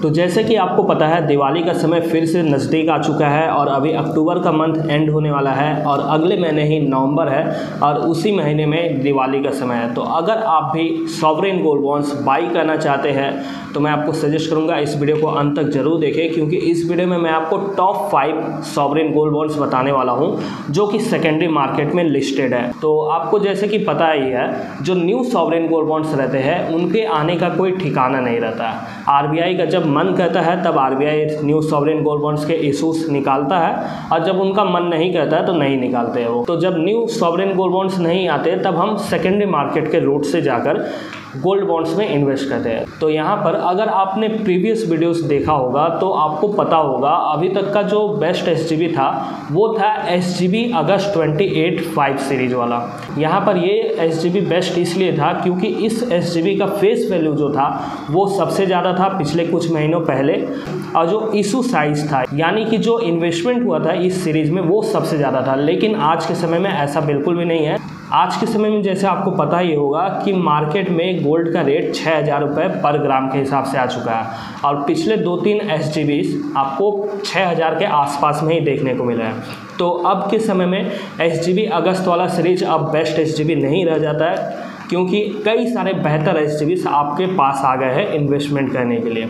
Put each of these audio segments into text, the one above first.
तो जैसे कि आपको पता है दिवाली का समय फिर से नज़दीक आ चुका है और अभी अक्टूबर का मंथ एंड होने वाला है और अगले महीने ही नवंबर है और उसी महीने में दिवाली का समय है। तो अगर आप भी सॉवरेन गोल्ड बॉन्ड्स बाई करना चाहते हैं तो मैं आपको सजेस्ट करूंगा इस वीडियो को अंत तक जरूर देखें, क्योंकि इस वीडियो में मैं आपको टॉप 5 सॉवरेन गोल्ड बॉन्ड्स बताने वाला हूं जो कि सेकेंडरी मार्केट में लिस्टेड है। तो आपको जैसे कि पता ही है जो न्यू सॉवरेन गोल्ड बॉन्ड्स रहते हैं उनके आने का कोई ठिकाना नहीं रहता है। आरबीआई का जब मन करता है तब RBI new sovereign gold bonds के इशूज निकालता है और जब उनका मन नहीं करता है तो नहीं निकालते हैं वो। तो जब न्यू सॉवरेन गोल्ड बॉन्ड्स नहीं आते तब हम सेकेंडरी मार्केट के रूट से जाकर गोल्ड बॉन्ड्स में इन्वेस्ट करते हैं। तो यहाँ पर अगर आपने प्रीवियस वीडियोस देखा होगा तो आपको पता होगा अभी तक का जो बेस्ट एसजीबी था वो था एसजीबी अगस्त 28/5 सीरीज वाला। यहाँ पर ये एसजीबी बेस्ट इसलिए था क्योंकि इस एसजीबी का फेस वैल्यू जो था वो सबसे ज़्यादा था पिछले कुछ महीनों पहले, और जो इशू साइज था यानी कि जो इन्वेस्टमेंट हुआ था इस सीरीज़ में वो सबसे ज़्यादा था। लेकिन आज के समय में ऐसा बिल्कुल भी नहीं है। आज के समय में जैसे आपको पता ही होगा कि मार्केट में गोल्ड का रेट 6,000 रुपये पर ग्राम के हिसाब से आ चुका है और पिछले 2-3 एसजीबीज आपको 6,000 के आसपास में ही देखने को मिला है। तो अब के समय में एसजीबी अगस्त वाला सीरीज अब बेस्ट एसजीबी नहीं रह जाता है, क्योंकि कई सारे बेहतर एसजीबीज आपके पास आ गए हैं इन्वेस्टमेंट करने के लिए।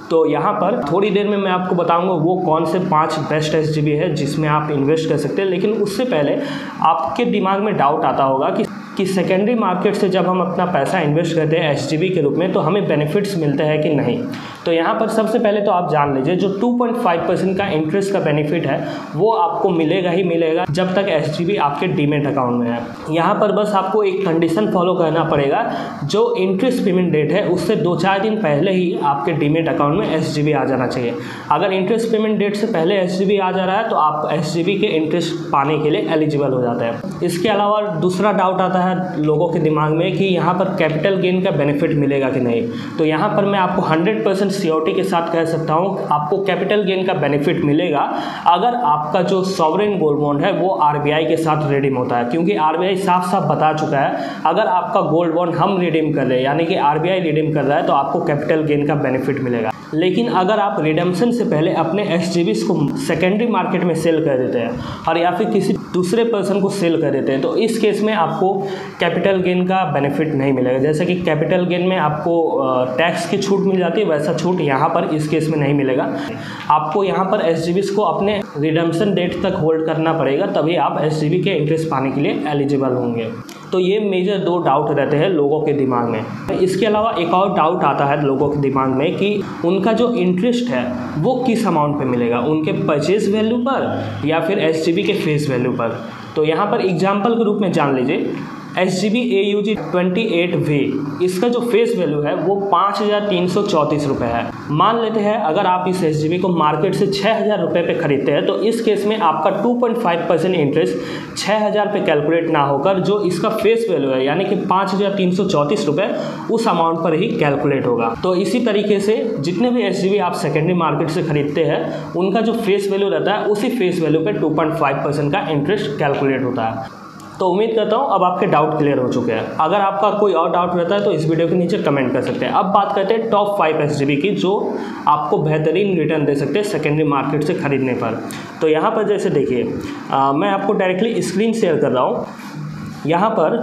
तो यहाँ पर थोड़ी देर में मैं आपको बताऊंगा वो कौन से 5 बेस्ट एसजीबी है जिसमें आप इन्वेस्ट कर सकते हैं। लेकिन उससे पहले आपके दिमाग में डाउट आता होगा कि सेकेंडरी मार्केट से जब हम अपना पैसा इन्वेस्ट करते हैं एसजीबी के रूप में तो हमें बेनिफिट्स मिलते हैं कि नहीं। तो यहाँ पर सबसे पहले तो आप जान लीजिए जो 2.5% का इंटरेस्ट का बेनिफिट है वो आपको मिलेगा ही मिलेगा जब तक एसजीबी आपके डीमेट अकाउंट में है। यहाँ पर बस आपको एक कंडीशन फॉलो करना पड़ेगा, जो इंटरेस्ट पेमेंट डेट है उससे 2-4 दिन पहले ही आपके डीमेट अकाउंट में एसजीबी आ जाना चाहिए। अगर इंटरेस्ट पेमेंट डेट से पहले एसजीबी आ जा रहा है तो आप एसजीबी के इंटरेस्ट पाने के लिए एलिजिबल हो जाते हैं। इसके अलावा दूसरा डाउट आता है लोगों के दिमाग में कि यहाँ पर कैपिटल गेन का बेनिफिट मिलेगा कि नहीं। तो यहाँ पर मैं आपको 100% सियोरिटी के साथ कह सकता हूँ आपको कैपिटल गेन का बेनिफिट मिलेगा अगर आपका जो सॉवरेन गोल्ड बॉन्ड है वो आरबीआई के साथ रिडीम होता है, क्योंकि आरबीआई साफ साफ बता चुका है अगर आपका गोल्ड बॉन्ड हम रिडीम कर रहे हैं यानी कि आरबीआई रिडीम कर रहा है तो आपको कैपिटल गेन का बेनिफिट मिलेगा। लेकिन अगर आप रिडेम्पशन से पहले अपने एसजीबीज को सेकेंडरी मार्केट में सेल कर देते हैं और या फिर किसी दूसरे पर्सन को सेल कर देते हैं तो इस केस में आपको कैपिटल गेन का बेनिफिट नहीं मिलेगा। जैसे कि कैपिटल गेन में आपको टैक्स की छूट मिल जाती है वैसा छूट यहाँ पर इस केस में नहीं मिलेगा। आपको यहाँ पर एसजीबीज को अपने रिडेम्पशन डेट तक होल्ड करना पड़ेगा तभी आप एसजीबी के इंटरेस्ट पाने के लिए एलिजिबल होंगे। तो ये मेजर 2 डाउट रहते हैं लोगों के दिमाग में। इसके अलावा एक और डाउट आता है लोगों के दिमाग में कि उनका जो इंटरेस्ट है वो किस अमाउंट पे मिलेगा, उनके परचेज वैल्यू पर या फिर एसजीबी के फेस वैल्यू पर। तो यहाँ पर एग्जाम्पल के रूप में जान लीजिए एसजीबी AUG 28V इसका जो फेस वैल्यू है वो 5,334 रुपये है। मान लेते हैं अगर आप इस एसजीबी को मार्केट से 6,000 रुपये पे खरीदते हैं तो इस केस में आपका 2.5% इंटरेस्ट 6,000 पे कैलकुलेट ना होकर जो इसका फेस वैल्यू है यानी कि 5,334 रुपये उस अमाउंट पर ही कैलकुलेट होगा। तो इसी तरीके से जितने भी एसजीबी आप सेकेंडरी मार्केट से खरीदते हैं उनका जो फेस वैल्यू रहता है उसी फेस वैल्यू पे 2.5% का इंटरेस्ट कैलकुलेट होता है। तो उम्मीद करता हूँ अब आपके डाउट क्लियर हो चुके हैं। अगर आपका कोई और डाउट रहता है तो इस वीडियो के नीचे कमेंट कर सकते हैं। अब बात करते हैं टॉप 5 एसजीबी की जो आपको बेहतरीन रिटर्न दे सकते हैं सेकेंडरी मार्केट से खरीदने पर। तो यहाँ पर जैसे देखिए मैं आपको डायरेक्टली स्क्रीन शेयर कर रहा हूँ। यहाँ पर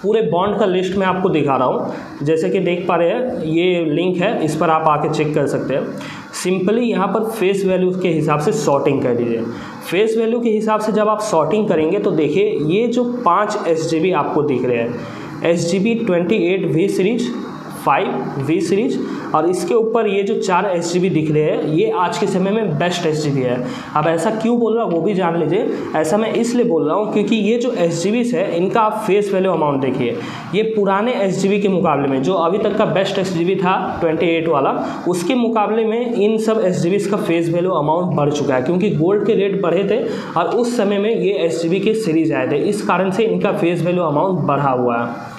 पूरे बॉन्ड का लिस्ट मैं आपको दिखा रहा हूँ। जैसे कि देख पा रहे हैं ये लिंक है, इस पर आप आके चेक कर सकते हैं। सिंपली यहाँ पर फेस वैल्यू के हिसाब से सॉर्टिंग कर दीजिए। फेस वैल्यू के हिसाब से जब आप सॉर्टिंग करेंगे तो देखिए ये जो 5 एसजीबी आपको दिख रहे हैं SGB 28V series, 5V series और इसके ऊपर ये जो 4 एसजीबी दिख रहे हैं ये आज के समय में बेस्ट एसजीबी है। अब ऐसा क्यों बोल रहा हूँ वो भी जान लीजिए। ऐसा मैं इसलिए बोल रहा हूँ क्योंकि ये जो एसजीबीस है इनका आप फेस वैल्यू अमाउंट देखिए, ये पुराने एसजीबी के मुकाबले में जो अभी तक का बेस्ट एसजीबी था 28 वाला उसके मुकाबले में इन सब एसजीबीस का फेस वैल्यू अमाउंट बढ़ चुका है, क्योंकि गोल्ड के रेट बढ़े थे और उस समय में ये एसजीबी के सीरीज आए थे, इस कारण से इनका फेस वैल्यू अमाउंट बढ़ा हुआ है।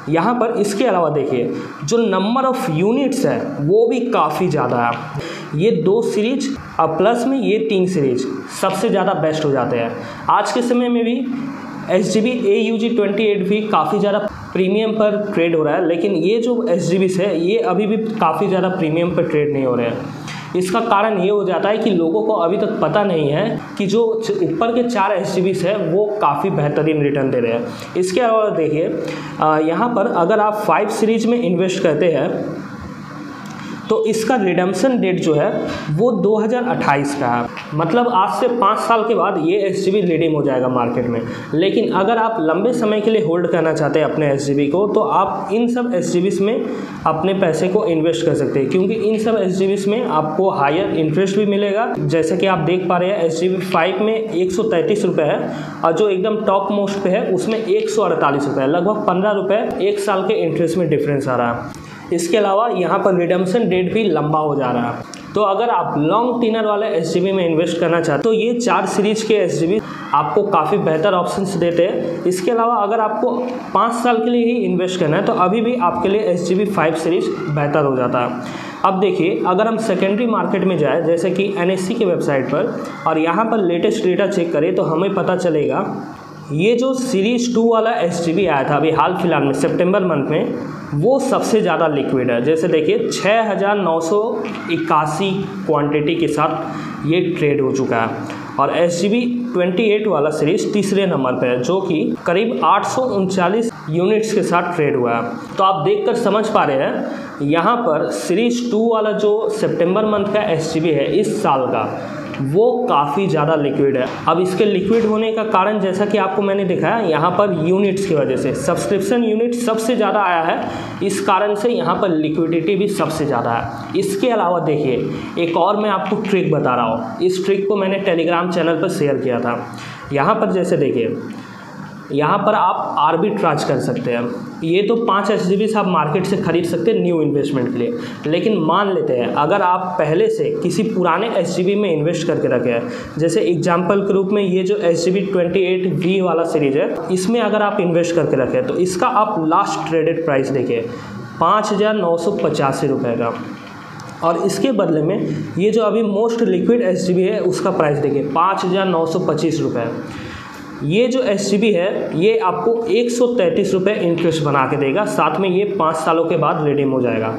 यहाँ पर इसके अलावा देखिए जो नंबर ऑफ़ यूनिट्स है वो भी काफ़ी ज़्यादा है। ये 2 सीरीज और प्लस में ये 3 सीरीज सबसे ज़्यादा बेस्ट हो जाते हैं। आज के समय में भी एसजीबी AUG 28 भी काफ़ी ज़्यादा प्रीमियम पर ट्रेड हो रहा है, लेकिन ये जो SGBs है ये अभी भी काफ़ी ज़्यादा प्रीमियम पर ट्रेड नहीं हो रहे हैं। इसका कारण ये हो जाता है कि लोगों को अभी तक पता नहीं है कि जो ऊपर के 4 SGBs है वो काफ़ी बेहतरीन रिटर्न दे रहे हैं। इसके अलावा देखिए यहाँ पर अगर आप 5 सीरीज में इन्वेस्ट करते हैं तो इसका रिडम्पशन डेट जो है वो 2028 का है, मतलब आज से 5 साल के बाद ये SGB रिडीम हो जाएगा मार्केट में। लेकिन अगर आप लंबे समय के लिए होल्ड करना चाहते हैं अपने SGB को, तो आप इन सब SGBs में अपने पैसे को इन्वेस्ट कर सकते हैं, क्योंकि इन सब SGBs में आपको हायर इंटरेस्ट भी मिलेगा। जैसे कि आप देख पा रहे हैं SGB 5 में 133 रुपये है और जो एकदम टॉप मोस्ट पे है उसमें 148 रुपये, लगभग 15 रुपये 1 साल के इंटरेस्ट में डिफरेंस आ रहा है। इसके अलावा यहाँ पर रिडम्पशन डेट भी लंबा हो जा रहा है। तो अगर आप लॉन्ग टेनर वाले SGB में इन्वेस्ट करना चाहते तो ये 4 सीरीज के SGB आपको काफ़ी बेहतर ऑप्शंस देते हैं। इसके अलावा अगर आपको 5 साल के लिए ही इन्वेस्ट करना है तो अभी भी आपके लिए SGB 5 सीरीज बेहतर हो जाता है। अब देखिए अगर हम सेकेंडरी मार्केट में जाए जैसे कि NSE के वेबसाइट पर और यहाँ पर लेटेस्ट डेटा चेक करें तो हमें पता चलेगा ये जो सीरीज 2 वाला SGB आया था अभी हाल फिलहाल में सितंबर मंथ में, वो सबसे ज़्यादा लिक्विड है। जैसे देखिए 6981 क्वांटिटी के साथ ये ट्रेड हो चुका है और SGB 28 वाला सीरीज तीसरे नंबर पे है जो कि करीब 839 यूनिट्स के साथ ट्रेड हुआ है। तो आप देखकर समझ पा रहे हैं यहाँ पर सीरीज 2 वाला जो सितंबर मंथ का SGB है इस साल का, वो काफ़ी ज़्यादा लिक्विड है। अब इसके लिक्विड होने का कारण जैसा कि आपको मैंने दिखाया यहाँ पर यूनिट्स की वजह से सब्सक्रिप्शन यूनिट सबसे ज़्यादा आया है, इस कारण से यहाँ पर लिक्विडिटी भी सबसे ज़्यादा है। इसके अलावा देखिए एक और मैं आपको ट्रिक बता रहा हूँ, इस ट्रिक को मैंने टेलीग्राम चैनल पर शेयर किया था। यहाँ पर जैसे देखिए यहाँ पर आप आर्बिट्राज कर सकते हैं। ये तो 5 SGBs आप मार्केट से खरीद सकते हैं न्यू इन्वेस्टमेंट के लिए, लेकिन मान लेते हैं अगर आप पहले से किसी पुराने SGB में इन्वेस्ट करके रखे हैं, जैसे एग्जांपल के रूप में ये जो SGB 28V वाला सीरीज है इसमें अगर आप इन्वेस्ट करके रखें तो इसका आप लास्ट ट्रेडेड प्राइस देखिए 5,985 रुपये का, और इसके बदले में ये जो अभी मोस्ट लिक्विड SGB है उसका प्राइस देखिए 5,925 रुपये। ये जो SGB है ये आपको 133 रुपये इंटरेस्ट बना के देगा, साथ में ये 5 सालों के बाद रिडीम हो जाएगा।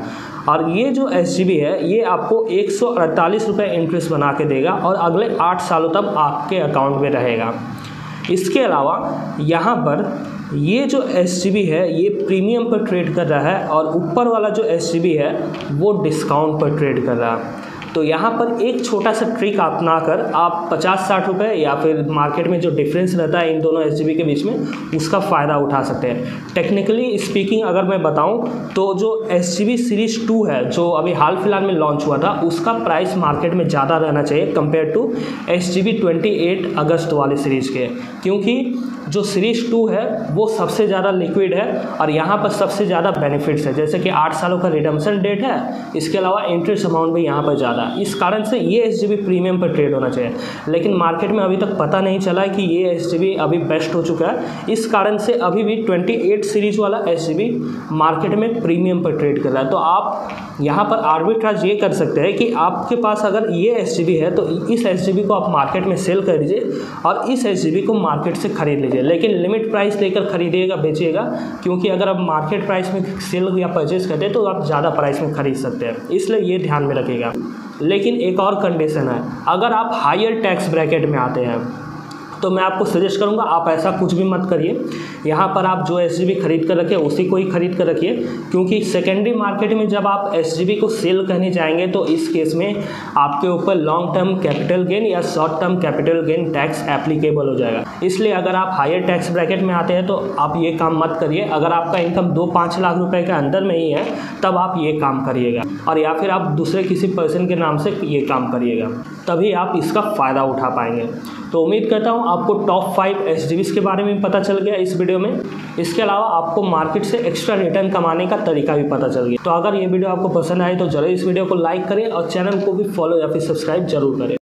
और ये जो SGB है ये आपको 148 रुपये इंटरेस्ट बना के देगा और अगले 8 सालों तक आपके अकाउंट में रहेगा। इसके अलावा यहाँ पर ये जो SGB है ये प्रीमियम पर ट्रेड कर रहा है और ऊपर वाला जो SGB है वो डिस्काउंट पर ट्रेड कर रहा है। तो यहाँ पर एक छोटा सा ट्रिक अपनाकर आप 50-60 रुपये या फिर मार्केट में जो डिफरेंस रहता है इन दोनों SGB के बीच में उसका फ़ायदा उठा सकते हैं। टेक्निकली स्पीकिंग अगर मैं बताऊं तो जो SGB सीरीज 2 है जो अभी हाल फिलहाल में लॉन्च हुआ था उसका प्राइस मार्केट में ज़्यादा रहना चाहिए कंपेयर टू SGB 28 अगस्त वाले सीरीज़ के, क्योंकि जो सीरीज 2 है वो सबसे ज़्यादा लिक्विड है और यहाँ पर सबसे ज़्यादा बेनिफिट्स है, जैसे कि 8 सालों का रिडम्पशन डेट है, इसके अलावा इंटरेस्ट अमाउंट भी यहाँ पर ज़्यादा है। इस कारण से ये SGB प्रीमियम पर ट्रेड होना चाहिए, लेकिन मार्केट में अभी तक पता नहीं चला है कि ये SGB अभी बेस्ट हो चुका है। इस कारण से अभी भी 28 सीरीज वाला SGB मार्केट में प्रीमियम पर ट्रेड कर रहा है। तो आप यहाँ पर आर्बिट्राज ये कर सकते हैं कि आपके पास अगर ये SGB है तो इस SGB को आप मार्केट में सेल कर दीजिए और इस SGB को मार्केट से खरीद लीजिए, लेकिन लिमिट प्राइस देकर खरीदिएगा बेचिएगा, क्योंकि अगर आप मार्केट प्राइस में सेल या परचेज करते हैं तो आप ज़्यादा प्राइस में खरीद सकते हैं, इसलिए ये ध्यान में रखिएगा। लेकिन एक और कंडीशन है, अगर आप हायर टैक्स ब्रैकेट में आते हैं तो मैं आपको सजेस्ट करूंगा आप ऐसा कुछ भी मत करिए। यहाँ पर आप जो SGB खरीद कर रखिए उसी को ही खरीद कर रखिए, क्योंकि सेकेंडरी मार्केट में जब आप SGB को सेल करने जाएंगे तो इस केस में आपके ऊपर लॉन्ग टर्म कैपिटल गेन या short term capital gain tax applicable हो जाएगा। इसलिए अगर आप हायर टैक्स ब्रैकेट में आते हैं तो आप ये काम मत करिए। अगर आपका इनकम 2-5 लाख रुपए के अंदर में ही है तब आप ये काम करिएगा, और या फिर आप दूसरे किसी पर्सन के नाम से ये काम करिएगा, तभी आप इसका फ़ायदा उठा पाएंगे। तो उम्मीद करता हूँ आपको टॉप 5 SGBs के बारे में पता चल गया इस वीडियो में। इसके अलावा आपको मार्केट से एक्स्ट्रा रिटर्न कमाने का तरीका भी पता चल गया। तो अगर ये वीडियो आपको पसंद आए तो जरूर इस वीडियो को लाइक करें और चैनल को भी फॉलो या फिर सब्सक्राइब जरूर करें।